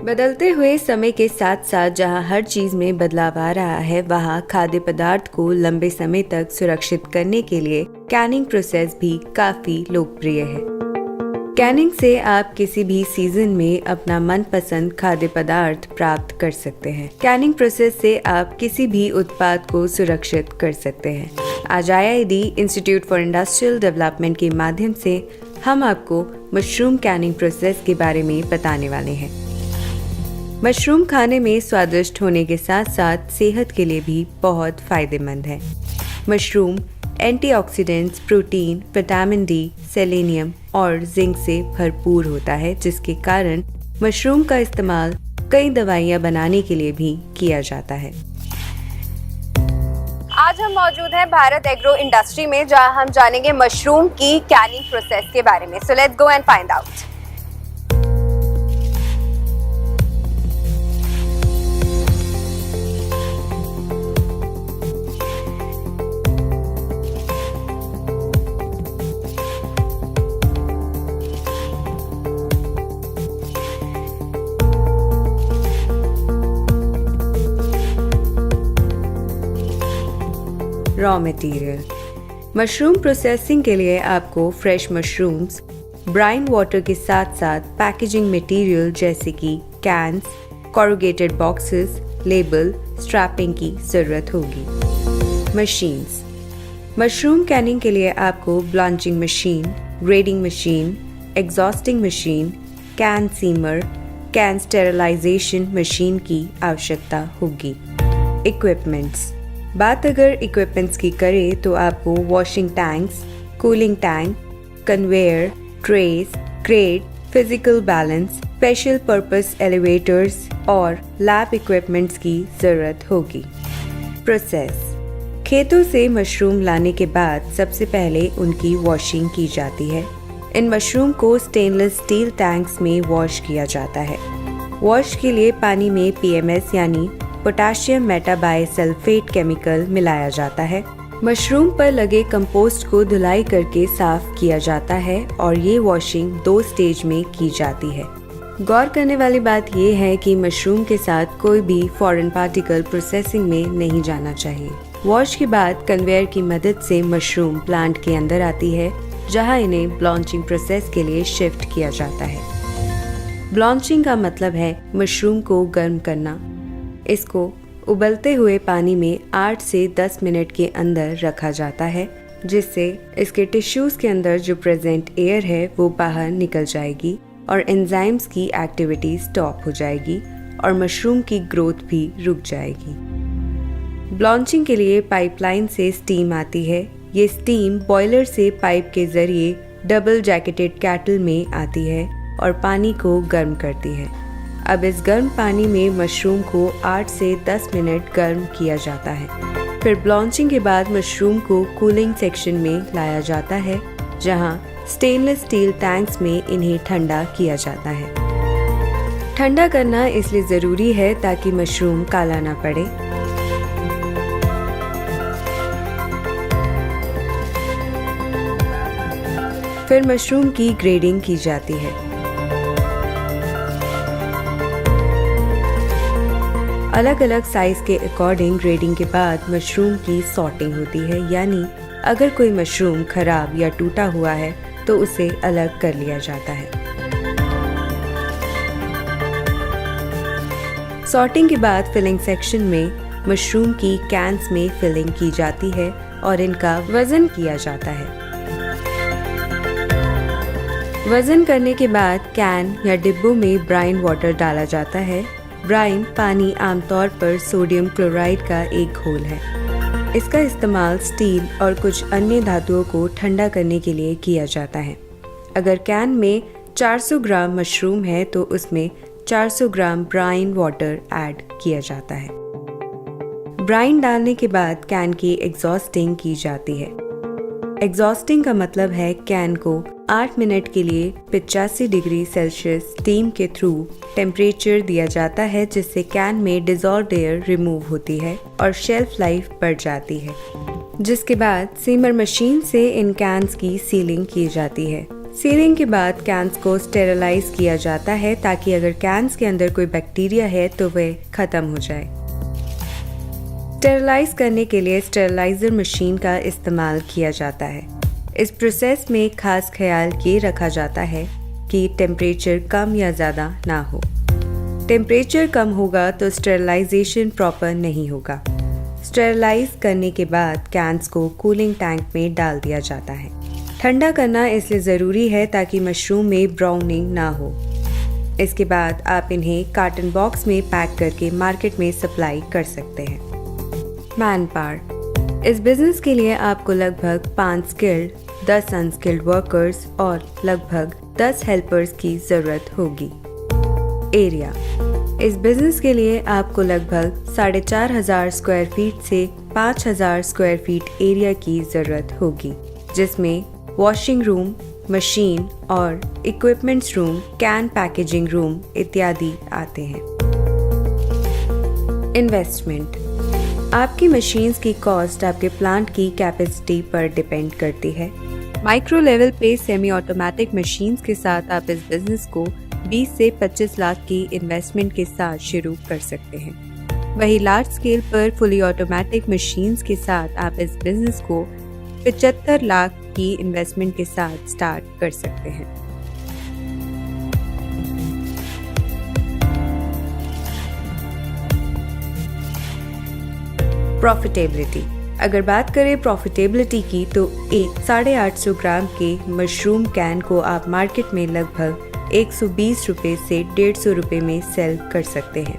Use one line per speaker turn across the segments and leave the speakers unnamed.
बदलते हुए समय के साथ साथ जहां हर चीज में बदलाव आ रहा है, वहां खाद्य पदार्थ को लंबे समय तक सुरक्षित करने के लिए कैनिंग प्रोसेस भी काफी लोकप्रिय है। कैनिंग से आप किसी भी सीजन में अपना मनपसंद खाद्य पदार्थ प्राप्त कर सकते हैं। कैनिंग प्रोसेस से आप किसी भी उत्पाद को सुरक्षित कर सकते हैं। आज IID institute for industrial development के माध्यम से हम आपको मशरूम कैनिंग प्रोसेस के बारे में बताने वाले हैं। मशरूम खाने में स्वादिष्ट होने के साथ साथ सेहत के लिए भी बहुत फायदेमंद है। Mushroom antioxidants, protein, vitamin D, selenium और जिंक से भरपूर होता है, जिसके कारण मशरूम का इस्तेमाल कई दवाइयां बनाने के लिए भी किया जाता है।
आज हम मौजूद हैं भारत एग्रो इंडस्ट्री में, जहां हम जानेंगे मशरूम की कैनिंग प्रोसेस के बारे में। So let's go and find out.
Raw material. Mushroom processing के लिए आपको फ्रेश मशरूम्स, ब्राइन वाटर के साथ साथ पैकेजिंग मटेरियल जैसे कि cans, corrugated boxes, label, strapping की ज़रूरत होगी। मशीन्स। मशरूम कैनिंग के लिए आपको blanching machine, grading machine, exhausting machine, can seamer, can sterilization machine की आवश्यकता होगी। इक्विपमेंट्स। बात अगर इक्विपमेंट्स की करें तो आपको washing tanks, cooling tank, conveyor, trace, crate, physical balance, special purpose elevators और लैब इक्विपमेंट्स की ज़रूरत होगी। प्रोसेस। खेतों से मशरूम लाने के बाद सबसे पहले उनकी वॉशिंग की जाती है। इन मशरूम को स्टेनलेस स्टील टैंक्स में वॉश किया जाता है। वॉश के लिए पानी में PMS यानी पोटेशियम मेटाबाइसल्फेट केमिकल मिलाया जाता है। मशरूम पर लगे कंपोस्ट को धुलाई करके साफ किया जाता है और ये वॉशिंग 2 स्टेज में की जाती है। गौर करने वाली बात यह है कि मशरूम के साथ कोई भी फॉरेन पार्टिकल प्रोसेसिंग में नहीं जाना चाहिए। वॉश के बाद कन्वेयर की मदद से मशरूम प्लांट के अंदर आती है, जहां इन्हें ब्लांचिंग प्रोसेस के लिए शिफ्ट किया जाता है। ब्लांचिंग का मतलब है मशरूम को गर्म करना। इसको उबलते हुए पानी में 8 से 10 मिनट के अंदर रखा जाता है, जिससे इसके टिश्यूज के अंदर जो प्रेजेंट एयर है वो बाहर निकल जाएगी और एंजाइम्स की एक्टिविटी स्टॉप हो जाएगी और मशरूम की ग्रोथ भी रुक जाएगी। ब्लांचिंग के लिए पाइपलाइन से स्टीम आती है। ये स्टीम बॉयलर से पाइप के जरिए डबल जैकेटेड कैटल में आती है और पानी को गर्म करती है। अब इस गर्म पानी में मशरूम को 8 से 10 मिनट गर्म किया जाता है। फिर ब्लांचिंग के बाद मशरूम को कूलिंग सेक्शन में लाया जाता है, जहां स्टेनलेस स्टील टैंक्स में इन्हें ठंडा किया जाता है। ठंडा करना इसलिए ज़रूरी है ताकि मशरूम काला ना पड़े। फिर मशरूम की ग्रेडिंग की जाती है। अलग अलग साइज के अकॉर्डिंग ग्रेडिंग के बाद मशरूम की सॉर्टिंग होती है, यानी अगर कोई मशरूम खराब या टूटा हुआ है तो उसे अलग कर लिया जाता है। सॉर्टिंग के बाद फिलिंग सेक्शन में मशरूम की कैन्स में फिलिंग की जाती है और इनका वजन किया जाता है। वजन करने के बाद कैन या डिब्बों में ब्राइन वाटर डाला जाता है। ब्राइन पानी आमतौर पर सोडियम क्लोराइड का एक घोल है। इसका इस्तेमाल स्टील और कुछ अन्य धातुओं को ठंडा करने के लिए किया जाता है। अगर कैन में 400 ग्राम मशरूम है तो उसमें 400 ग्राम ब्राइन वाटर ऐड किया जाता है। ब्राइन डालने के बाद कैन की एग्जॉस्टिंग की जाती है। एग्जॉस्टिंग का मतलब है कैन को 8 मिनट के लिए 85 डिग्री सेल्सियस स्टीम के थ्रू टेम्परेचर दिया जाता है, जिससे कैन में डिसॉल्व्ड एयर रिमूव होती है और शेल्फ लाइफ बढ़ जाती है। जिसके बाद सीमर मशीन से इन कैन्स की सीलिंग की जाती है। सीलिंग के बाद कैंस को स्टेरलाइज किया जाता है ताकि अगर कैंस के अंदर कोई बैक्टीरिया है तो वह खत्म हो जाए। स्टेरलाइज करने के लिए स्टेरलाइजर मशीन का इस्तेमाल किया जाता है। इस प्रोसेस में खास ख्याल ये रखा जाता है कि टेम्परेचर कम या ज़्यादा ना हो। टेम्परेचर कम होगा तो स्टेरलाइजेशन प्रॉपर नहीं होगा। स्टेरलाइज करने के बाद कैंस को कूलिंग टैंक में डाल दिया जाता है। ठंडा करना इसलिए ज़रूरी है ताकि मशरूम में ब्राउनिंग ना हो। इसके बाद आप इन्हें कार्टन बॉक्स में पैक करके मार्केट में सप्लाई कर सकते हैं। Man power. इस बिजनेस के लिए आपको लगभग 5 स्किल्ड, 10 अनस्किल्ड वर्कर्स और लगभग 10 हेल्पर्स की ज़रूरत होगी। एरिया। इस बिजनेस के लिए आपको लगभग 4,500 स्क्वायर फीट से 5,000 स्क्वायर फीट एरिया की ज़रूरत होगी, जिसमें वॉशिंग रूम, मशीन और equipments room, can packaging room इत्यादि आते हैं। इन्वेस्टमेंट। आपकी मशीन्स की कॉस्ट आपके प्लांट की कैपेसिटी पर डिपेंड करती है। माइक्रो लेवल पे सेमी ऑटोमेटिक मशीन्स के साथ आप इस बिजनेस को 20 से 25 लाख की इन्वेस्टमेंट के साथ शुरू कर सकते हैं। वही लार्ज स्केल पर फुली ऑटोमेटिक मशीन्स के साथ आप इस बिजनेस को 75 लाख की इन्वेस्टमेंट के साथ स्टार्ट कर सकते हैं। प्रॉफिटेबिलिटी। अगर बात करें प्रॉफिटेबिलिटी की तो एक 850 ग्राम के मशरूम कैन को आप मार्केट में लगभग 120 रुपये से 150 रुपये में सेल कर सकते हैं।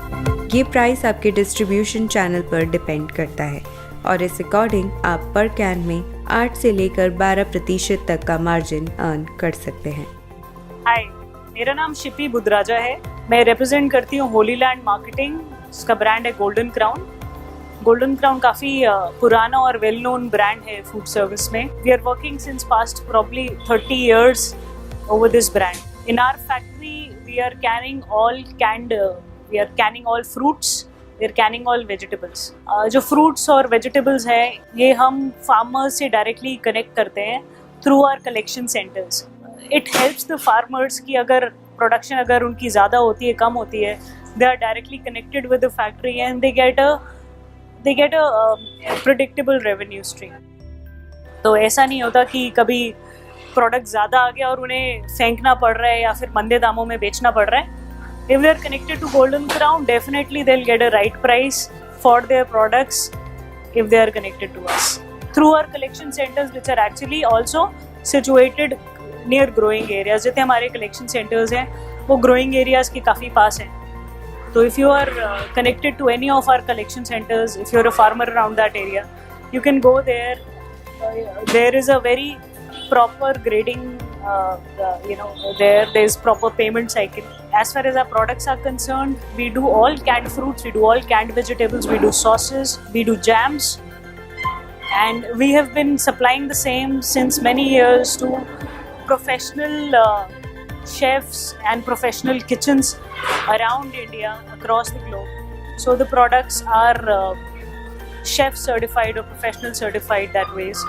ये प्राइस आपके डिस्ट्रीब्यूशन चैनल पर डिपेंड करता है और इस अकॉर्डिंग आप पर कैन में 8 से लेकर 12% तक का मार्जिन अर्न कर सकते हैं।
हाय, मेरा नाम शिपी बुद्राजा है। मैं रिप्रेजेंट करती हूँ होली लैंड मार्केटिंग, जिसका ब्रांड है गोल्डन क्राउन। गोल्डन क्राउन काफ़ी पुराना और वेल नोन ब्रांड है फूड सर्विस में। We are working since past probably 30 years over this brand. In our factory, we are canning all fruits, we are canning all vegetables. जो fruits और vegetables है, ये हम farmers से directly connect करते हैं through our collection centers. It helps the farmers कि अगर production अगर उनकी ज़्यादा होती है, कम होती है, they are directly connected with the factory and they get a predictable revenue stream. तो ऐसा नहीं होता कि कभी प्रोडक्ट ज़्यादा आ गया और उन्हें फेंकना पड़ रहा है या फिर मंदे दामों में बेचना पड़ रहा है। If they are connected to Golden Crown, definitely they'll get a right price for their products if they are connected to us. Through our collection centers, which are actually also situated near growing areas. जितने हमारे collection centers हैं, वो growing areas के काफ़ी पास हैं। So if you are connected to any of our collection centers, if you're a farmer around that area, you can go there. There is a very proper grading, there's proper payment cycle. As far as our products are concerned, we do all canned fruits, we do all canned vegetables, we do sauces, we do jams, and we have been supplying the same since many years to professional chefs and professional kitchens around India, across the globe. So the products are chef certified or professional certified that ways.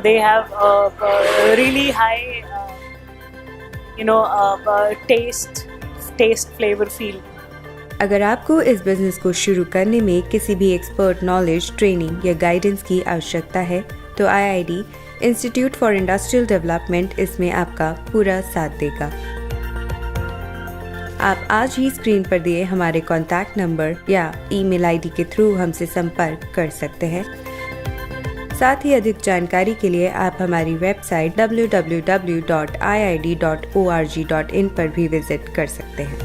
They have a really high taste flavor feel.
अगर आपको इस business को शुरू करने में किसी भी expert knowledge, training या गाइडेंस की आवश्यकता है तो IID institute for industrial development इसमें आपका पूरा साथ देगा। आप आज ही स्क्रीन पर दिए हमारे कॉन्टैक्ट नंबर या ईमेल ID के थ्रू हमसे संपर्क कर सकते हैं। साथ ही अधिक जानकारी के लिए आप हमारी वेबसाइट www.iid.org.in पर भी विजिट कर सकते हैं।